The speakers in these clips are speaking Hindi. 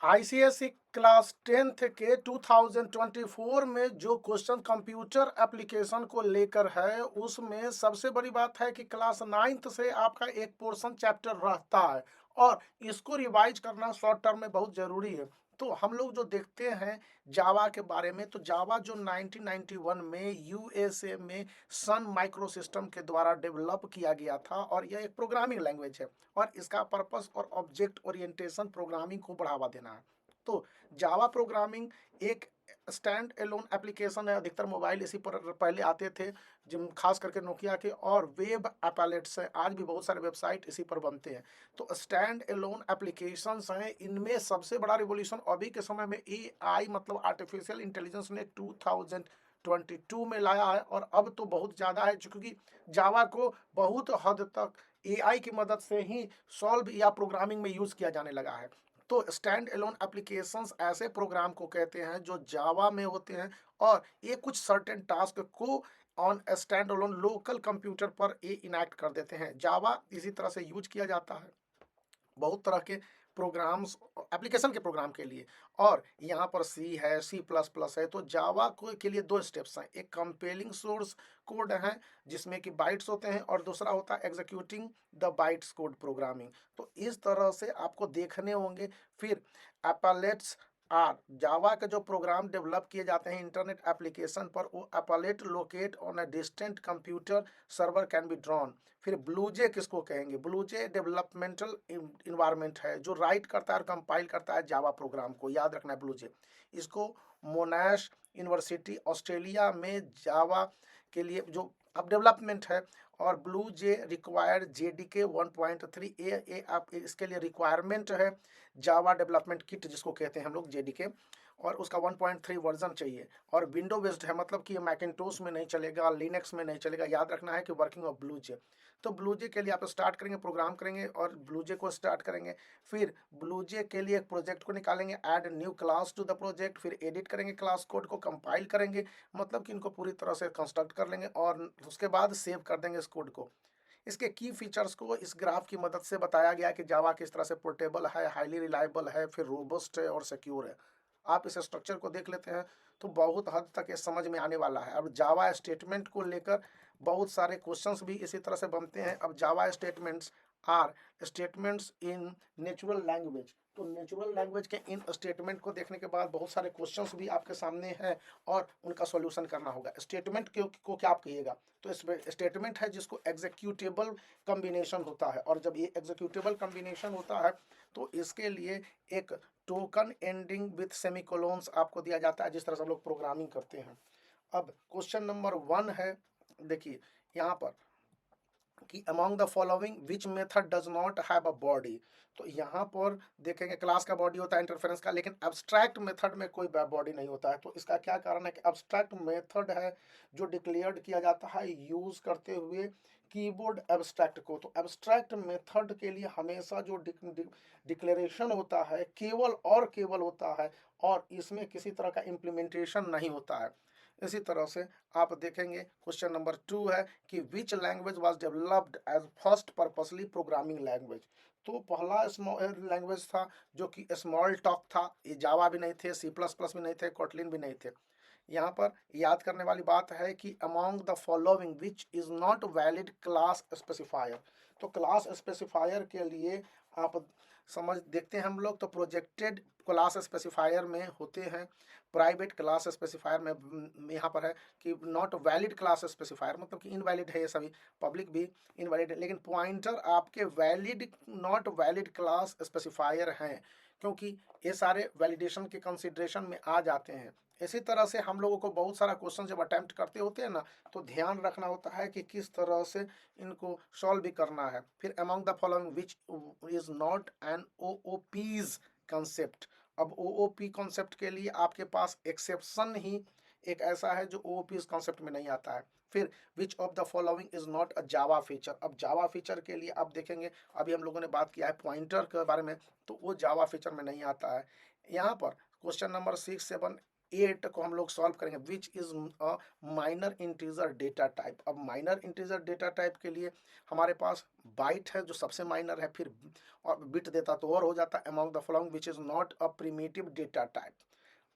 आईसीएसई क्लास 10th के 2024 में जो क्वेश्चन कंप्यूटर एप्लीकेशन को लेकर है, उसमें सबसे बड़ी बात है कि क्लास 9th से आपका एक पोर्शन चैप्टर रहता है और इसको रिवाइज करना शॉर्ट टर्म में बहुत ज़रूरी है। तो हम लोग जो देखते हैं जावा के बारे में, तो जावा जो 1991 में यूएसए में सन माइक्रो सिस्टम के द्वारा डेवलप किया गया था और यह एक प्रोग्रामिंग लैंग्वेज है और इसका पर्पस और ऑब्जेक्ट ओरिएंटेशन प्रोग्रामिंग को बढ़ावा देना है। तो जावा प्रोग्रामिंग एक स्टैंड एलोन एप्लीकेशन है। अधिकतर मोबाइल इसी पर पहले आते थे, जिन खास करके नोकिया के, और वेब एप्लेट्स हैं, आज भी बहुत सारे वेबसाइट इसी पर बनते हैं। तो स्टैंड एलोन एप्लीकेशंस हैं। इनमें सबसे बड़ा रिवॉल्यूशन अभी के समय में एआई मतलब आर्टिफिशियल इंटेलिजेंस ने 2022 में लाया है और अब तो बहुत ज़्यादा है, क्योंकि जावा को बहुत हद तक एआई की मदद से ही सॉल्व या प्रोग्रामिंग में यूज़ किया जाने लगा है। तो स्टैंड एलोन एप्लीकेशंस ऐसे प्रोग्राम को कहते हैं जो जावा में होते हैं और ये कुछ सर्टेन टास्क को on stand alone local computer पर ये इनैक्ट कर देते हैं। जावा इसी तरह से यूज किया जाता है बहुत तरह के प्रोग्राम्स, एप्लीकेशन के प्रोग्राम के लिए। और यहाँ पर सी है, सी प्लस प्लस है। तो जावा को के लिए दो स्टेप्स हैं, एक कंपेलिंग सोर्स कोड है जिसमें कि बाइट्स होते हैं और दूसरा होता है executing the bytes code programming. तो इस तरह से आपको देखने होंगे। फिर एपालेट्स आर जावा के जो प्रोग्राम डेवलप किए जाते हैं इंटरनेट एप्लीकेशन पर, वो applet locate on a distant computer server can be drawn. फिर ब्लूजे किसको कहेंगे? ब्लूजे डेवलपमेंटल इन्वायरमेंट है जो राइट करता है और कंपाइल करता है जावा प्रोग्राम को, याद रखना है ब्लूजे। इसको मोनाश यूनिवर्सिटी ऑस्ट्रेलिया में जावा के लिए जो अब डेवलपमेंट है। और ब्लू जे रिक्वायर्ड जेडीके 1.3 ए आप इसके लिए रिक्वायरमेंट है जावा डेवलपमेंट किट जिसको कहते हैं हम लोग जेडीके, और उसका 1.3 वर्जन चाहिए। और विंडो बेस्ड है, मतलब कि ये मैकिंटोश में नहीं चलेगा, लिनक्स में नहीं चलेगा। याद रखना है कि वर्किंग ऑफ ब्लूजे। तो ब्लूजे के लिए आप स्टार्ट करेंगे, प्रोग्राम करेंगे और ब्लूजे को स्टार्ट करेंगे। फिर ब्लूजे के लिए एक प्रोजेक्ट को निकालेंगे, add new class to the project, फिर एडिट करेंगे क्लास कोड को, कंपाइल करेंगे, मतलब कि इनको पूरी तरह से कंस्ट्रक्ट कर लेंगे और उसके बाद सेव कर देंगे इस कोड को। इसके की फीचर्स को इस ग्राफ की मदद से बताया गया कि जावा किस तरह से पोर्टेबल है, हाईली रिलायबल है, फिर रोबस्ट है और सिक्योर है। आप इस स्ट्रक्चर को देख लेते हैं तो बहुत हद तक ये समझ में आने वाला है। अब जावा स्टेटमेंट को लेकर बहुत सारे क्वेश्चंस भी इसी तरह से बनते हैं। अब Java statements are statements in natural language. तो नेचुरल लैंग्वेज के इन स्टेटमेंट को देखने के बाद बहुत सारे क्वेश्चंस भी आपके सामने हैं और उनका सॉल्यूशन करना होगा। स्टेटमेंट को क्या आप कहिएगा? तो स्टेटमेंट है जिसको एग्जीक्यूटेबल कॉम्बिनेशन होता है, और जब ये एग्जीक्यूटेबल कॉम्बिनेशन होता है तो इसके लिए एक टोकन एंडिंग विथ सेमीकोलोन्स आपको दिया जाता है, जिस तरह से हम लोग प्रोग्रामिंग करते हैं। अब क्वेश्चन नंबर 1 है, देखिए यहाँ पर कि among the following which method does not have a body. तो यहाँ पर देखेंगे क्लास का बॉडी होता है इंटरफेरेंस का, लेकिन एब्स्ट्रैक्ट मेथड में कोई बॉडी नहीं होता है। तो इसका क्या कारण है कि एब्स्ट्रैक्ट मेथड है जो डिक्लेयर्ड किया जाता है यूज करते हुए कीबोर्ड एब्स्ट्रैक्ट को। तो एब्स्ट्रैक्ट मेथड के लिए हमेशा जो डिक्लेरेशन होता है केवल और केवल होता है और इसमें किसी तरह का इम्प्लीमेंटेशन नहीं होता है। इसी तरह से आप देखेंगे क्वेश्चन नंबर 2 है कि which language was developed as first purposely programming language. तो पहला लैंग्वेज था जो कि स्मॉल टॉक था। ये जावा भी नहीं थे, सी प्लस प्लस भी नहीं थे, कोटलिन भी नहीं थे। यहाँ पर याद करने वाली बात है कि among the following which is not valid class specifier. तो क्लास स्पेसिफायर के लिए आप समझ देखते हैं हम लोग, तो प्रोजेक्टेड क्लास स्पेसिफायर में होते हैं, प्राइवेट क्लास स्पेसिफायर में यहाँ पर है कि नॉट वैलिड क्लास स्पेसिफायर, मतलब कि इनवैलिड है ये सभी। पब्लिक भी इनवैलिड है, लेकिन पॉइंटर आपके valid not valid class specifier हैं, क्योंकि ये सारे वैलिडेशन के कंसिडरेशन में आ जाते हैं। इसी तरह से हम लोगों को बहुत सारा क्वेश्चन जब अटेम्प्ट करते होते हैं ना, तो ध्यान रखना होता है कि किस तरह से इनको सॉल्व भी करना है। फिर among the following which is not an OOPs concept. अब ओओपी कॉन्सेप्ट के लिए आपके पास एक्सेप्शन ही एक ऐसा है जो ओओपी कॉन्सेप्ट में नहीं आता है। फिर which of the following is not a Java feature. अब जावा फीचर के लिए आप देखेंगे, अभी हम लोगों ने बात किया है पॉइंटर के बारे में, तो वो जावा फीचर में नहीं आता है। यहाँ पर क्वेश्चन नंबर 6, 7 8 को हम लोग सॉल्व करेंगे, which is a minor integer data type. अब माइनर इंटीजर डेटा टाइप के लिए हमारे पास बाइट है जो सबसे माइनर है, फिर और बिट देता तो और हो जाता, among the following which is not a primitive data type.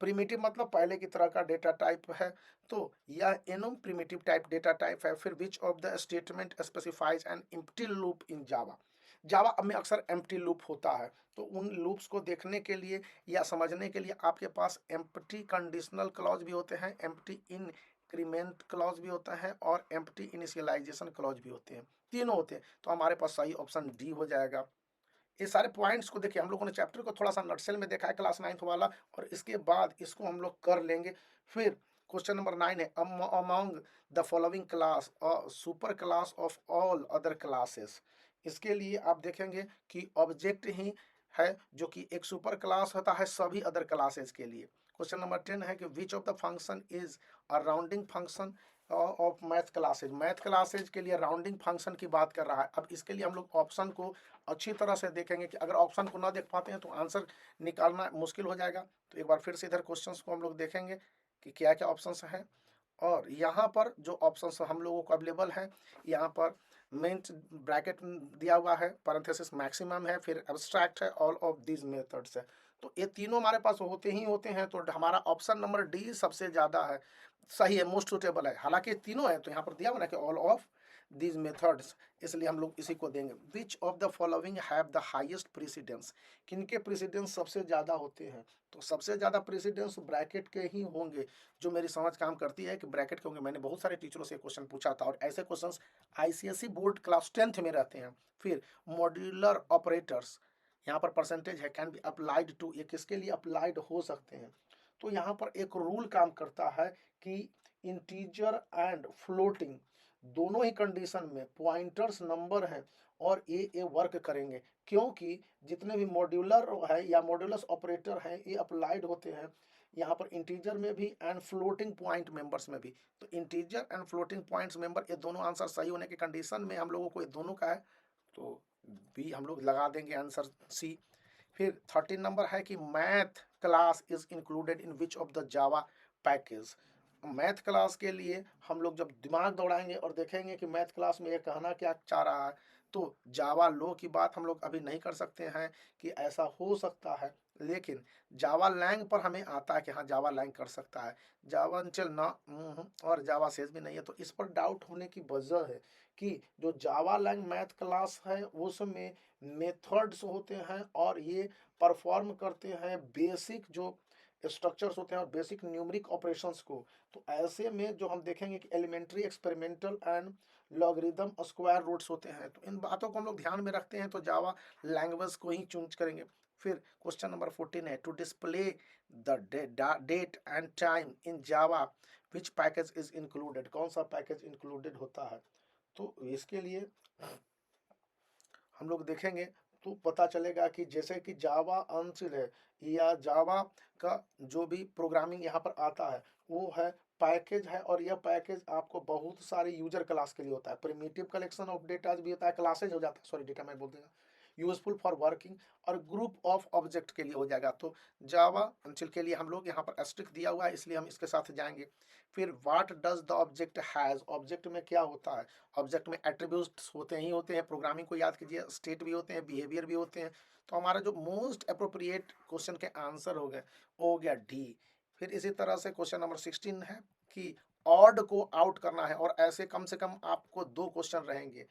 Primitive मतलब पहले की तरह का डेटा टाइप है, तो यह enum primitive type data type है। फिर which of the statement specifies an empty loop in Java. Java में अक्सर एम्प्टी लूप होता है, तो उन लूप्स को देखने के लिए या समझने के लिए आपके पास एम्प्टी कंडीशनल क्लॉज भी होते हैं, एम्प्टी इंक्रीमेंट क्लॉज भी होता है और एम्प्टी इनिशियलाइजेशन क्लॉज भी होते हैं, तीनों होते हैं। तो हमारे पास सही ऑप्शन डी हो जाएगा। ये सारे पॉइंट्स को देखिए, हम लोगों ने चैप्टर को थोड़ा सा नटसेल में देखा है क्लास 9th वाला, और इसके बाद इसको हम लोग कर लेंगे। फिर क्वेश्चन नंबर 9 है, among the following class super class of all other classes. इसके लिए आप देखेंगे कि ऑब्जेक्ट ही है जो कि एक सुपर क्लास होता है सभी अदर क्लासेस के लिए। क्वेश्चन नंबर 10 है कि विच of the function is a rounding function of math classes. Math classes के लिए राउंडिंग फंक्शन की बात कर रहा है। अब इसके लिए हम लोग ऑप्शन को अच्छी तरह से देखेंगे कि अगर ऑप्शन को ना देख पाते हैं तो आंसर निकालना मुश्किल हो जाएगा। तो एक बार फिर से इधर क्वेश्चंस को हम लोग देखेंगे कि क्या क्या ऑप्शंस हैं, और यहाँ पर जो ऑप्शंस हम लोगों को अवेलेबल है, यहाँ पर मेन ब्रैकेट दिया हुआ है, पैरेंथेसिस मैक्सिमम है, फिर एब्स्ट्रैक्ट है, ऑल ऑफ दीज मेथड्स है। तो ये तीनों हमारे पास होते ही होते हैं, तो हमारा ऑप्शन नंबर डी सबसे ज़्यादा है, सही है, मोस्ट सुटेबल है। हालांकि ये तीनों है तो यहाँ पर दिया हुआ ना कि ऑल ऑफ दीज मेथड्स, इसलिए हम लोग इसी को देंगे। विच of the following have the highest precedence. किनके प्रेसिडेंस सबसे ज़्यादा होते हैं, तो सबसे ज़्यादा प्रेसिडेंस ब्रैकेट के ही होंगे। जो मेरी समझ काम करती है कि ब्रैकेट के होंगे। मैंने बहुत सारे टीचरों से क्वेश्चन पूछा था, और ऐसे questions ICSE board class 10th में रहते हैं। फिर मॉड्यूलर ऑपरेटर्स, यहाँ पर परसेंटेज है, कैन बी अप्लाइड टू, ये किसके लिए अप्लाइड हो सकते हैं। तो यहाँ पर एक रूल काम करता है कि इंटीजर एंड फ्लोटिंग दोनों ही कंडीशन में पॉइंटर्स नंबर हैं और ये वर्क करेंगे, क्योंकि जितने भी मॉड्यूलर है या मॉड्यूलस ऑपरेटर हैं ये अप्लाइड होते हैं यहाँ पर इंटीजर में भी एंड फ्लोटिंग पॉइंट मेंबर्स में भी। तो integer and floating points member, ये दोनों आंसर सही होने की कंडीशन में हम लोगों को ये दोनों का है, तो बी हम लोग लगा देंगे आंसर सी। फिर 13 नंबर है कि math class is included in which of the Java package. Math class के लिए हम लोग जब दिमाग दौड़ाएंगे और देखेंगे कि मैथ क्लास में ये कहना क्या चाह रहा है, तो जावा लो की बात हम लोग अभी नहीं कर सकते हैं कि ऐसा हो सकता है, लेकिन जावा लैंग पर हमें आता है कि हाँ जावा लैंग कर सकता है। जावा चल ना और जावा सेज भी नहीं है, तो इस पर डाउट होने की वजह है कि जो जावा लैंग मैथ क्लास है उसमें मेथड्स होते हैं और ये परफॉर्म करते हैं बेसिक जो स्ट्रक्चर्स होते हैं और बेसिक न्यूमेरिक ऑपरेशंस को। तो ऐसे में जो हम देखेंगे कि elementary, experimental and logarithm square roots होते हैं, तो इन बातों को हम लोग ध्यान में रखते हैं, तो जावा लैंग्वेज को ही चूज करेंगे। फिर क्वेश्चन नंबर 14 है, to display the date and time in Java which package is included. कौन सा पैकेज इंक्लूडेड होता है, तो इसके लिए हम लोग देखेंगे तो पता चलेगा कि जैसे कि जावा अंशिल है या जावा का जो भी प्रोग्रामिंग यहाँ पर आता है वो है पैकेज है, और यह पैकेज आपको बहुत सारे यूजर क्लास के लिए होता है। प्रिमिटिव कलेक्शन ऑफ डेटा भी होता है, क्लासेज हो जाता है, सॉरी डेटा मैं बोल देगा, यूजफुल फॉर वर्किंग, और ग्रुप ऑफ ऑब्जेक्ट के लिए हो जाएगा। तो जावा अंशिल के लिए हम लोग यहाँ पर एस्ट्रिक दिया हुआ है, इसलिए हम इसके साथ जाएंगे। फिर what does the object has, object में क्या होता है, ऑब्जेक्ट में एट्रीब्यूट्स होते ही होते हैं, प्रोग्रामिंग को याद कीजिए, स्टेट भी होते हैं, बिहेवियर भी होते हैं। तो हमारा जो मोस्ट अप्रोप्रिएट क्वेश्चन के आंसर हो गया डी। फिर इसी तरह से क्वेश्चन नंबर 16 है कि ऑड को आउट करना है, और ऐसे कम से कम आपको 2 क्वेश्चन रहेंगे।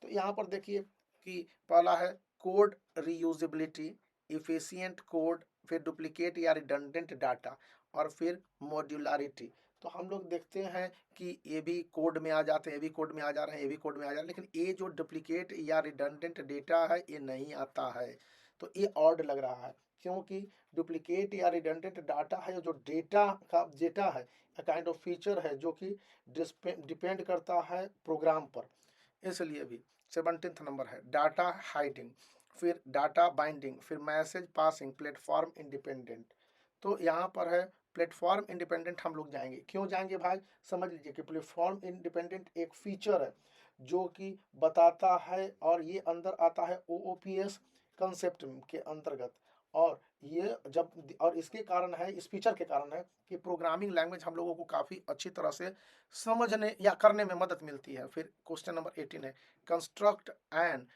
तो यहाँ पर देखिए कि पहला है कोड रीयूजेबिलिटी, इफिशिएंट कोड, फिर डुप्लीकेट या रिडंडेंट डाटा, और फिर मॉड्यूलरिटी। तो हम लोग देखते हैं कि ये भी कोड में आ जाते हैं, ये भी कोड में आ जा रहे हैं, ये भी कोड में आ जा रहे हैं, लेकिन ये जो डुप्लीकेट या रिडंडेंट डेटा है ये नहीं आता है। तो ये ऑड लग रहा है, क्योंकि डुप्लीकेट या रिडंडेंट डाटा है जो डेटा का डेटा है, काइंड ऑफ फीचर है जो कि डिपेंड करता है प्रोग्राम पर, इसलिए भी। 17th नंबर है डाटा हाइडिंग, फिर डाटा बाइंडिंग, फिर मैसेज पासिंग, प्लेटफॉर्म इंडिपेंडेंट। तो यहाँ पर है प्लेटफॉर्म इंडिपेंडेंट, हम लोग जाएंगे। क्यों जाएंगे भाई, समझ लीजिए कि प्लेटफॉर्म इंडिपेंडेंट एक फीचर है जो कि बताता है, और ये अंदर आता है ओओपीएस कंसेप्ट के अंतर्गत, और ये जब और इसके कारण है, इस फीचर के कारण है कि प्रोग्रामिंग लैंग्वेज हम लोगों को काफ़ी अच्छी तरह से समझने या करने में मदद मिलती है। फिर क्वेश्चन नंबर 18 है, construct and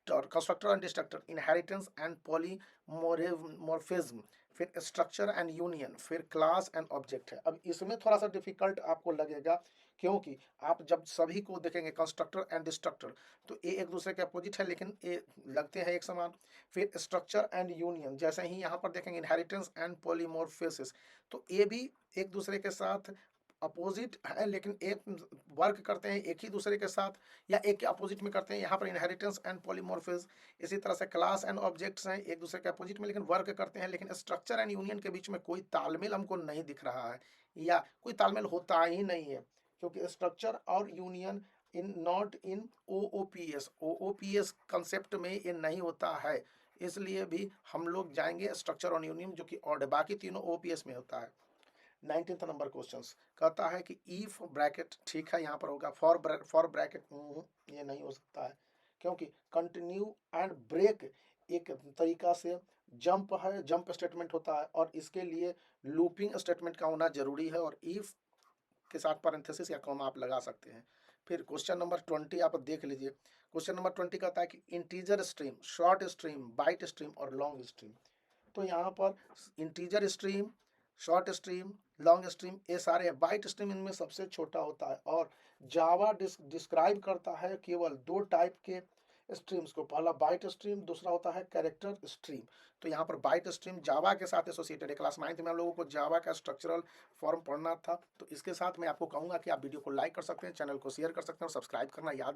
constructor and destructor, inheritance and polymorphism, फिर स्ट्रक्चर एंड यूनियन, फिर क्लास एंड ऑब्जेक्ट है। अब इसमें थोड़ा सा डिफिकल्ट आपको लगेगा, क्योंकि आप जब सभी को देखेंगे कंस्ट्रक्टर एंड डिस्ट्रक्टर, तो ये एक दूसरे के अपोजिट है, लेकिन ये लगते हैं एक समान। फिर स्ट्रक्चर एंड यूनियन, जैसे ही यहाँ पर देखेंगे इनहेरिटेंस एंड पॉलीमॉर्फिसिस, तो ये भी एक दूसरे के साथ अपोजिट है, लेकिन एक वर्क करते हैं एक ही दूसरे के साथ या एक के अपोजिट में करते हैं। यहाँ पर इनहेरिटेंस एंड पॉलीमॉर्फिज्म, इसी तरह से क्लास एंड ऑब्जेक्ट्स हैं, एक दूसरे के अपोजिट में लेकिन वर्क करते हैं, लेकिन स्ट्रक्चर एंड यूनियन के बीच में कोई तालमेल हमको नहीं दिख रहा है, या कोई तालमेल होता ही नहीं है, क्योंकि स्ट्रक्चर और union in not in OOPs concept में ये नहीं होता है, इसलिए भी हम लोग जाएंगे स्ट्रक्चर और यूनियन जो कि ऑड है, बाकी तीनों ओपीएस में होता है। 19th नंबर क्वेश्चन कहता है कि इफ ब्रैकेट, ठीक है यहाँ पर होगा फॉर ब्रैकेट, ये नहीं हो सकता है, क्योंकि कंटिन्यू एंड ब्रेक एक तरीका से जंप है, जंप स्टेटमेंट होता है, और इसके लिए लूपिंग स्टेटमेंट का होना जरूरी है, और इफ के साथ पैरेंथेसिस या कॉमा आप लगा सकते हैं। फिर क्वेश्चन नंबर 20 आप देख लीजिए। क्वेश्चन नंबर 20 कहता है कि integer stream, short stream, byte stream और लॉन्ग स्ट्रीम। तो यहाँ पर integer stream, short stream, long stream, ये सारे बाइट स्ट्रीम इनमें सबसे छोटा होता है, और जावा डिस्क्राइब करता है केवल दो टाइप के स्ट्रीम्स को, पहला बाइट स्ट्रीम, दूसरा होता है कैरेक्टर स्ट्रीम। तो यहाँ पर बाइट स्ट्रीम जावा के साथ एसोसिएटेड है। क्लास 9th में हम लोगों को जावा का स्ट्रक्चरल फॉर्म पढ़ना था, तो इसके साथ मैं आपको कहूँगा कि आप वीडियो को लाइक कर सकते हैं, चैनल को शेयर कर सकते हैं और सब्सक्राइब करना याद रखें।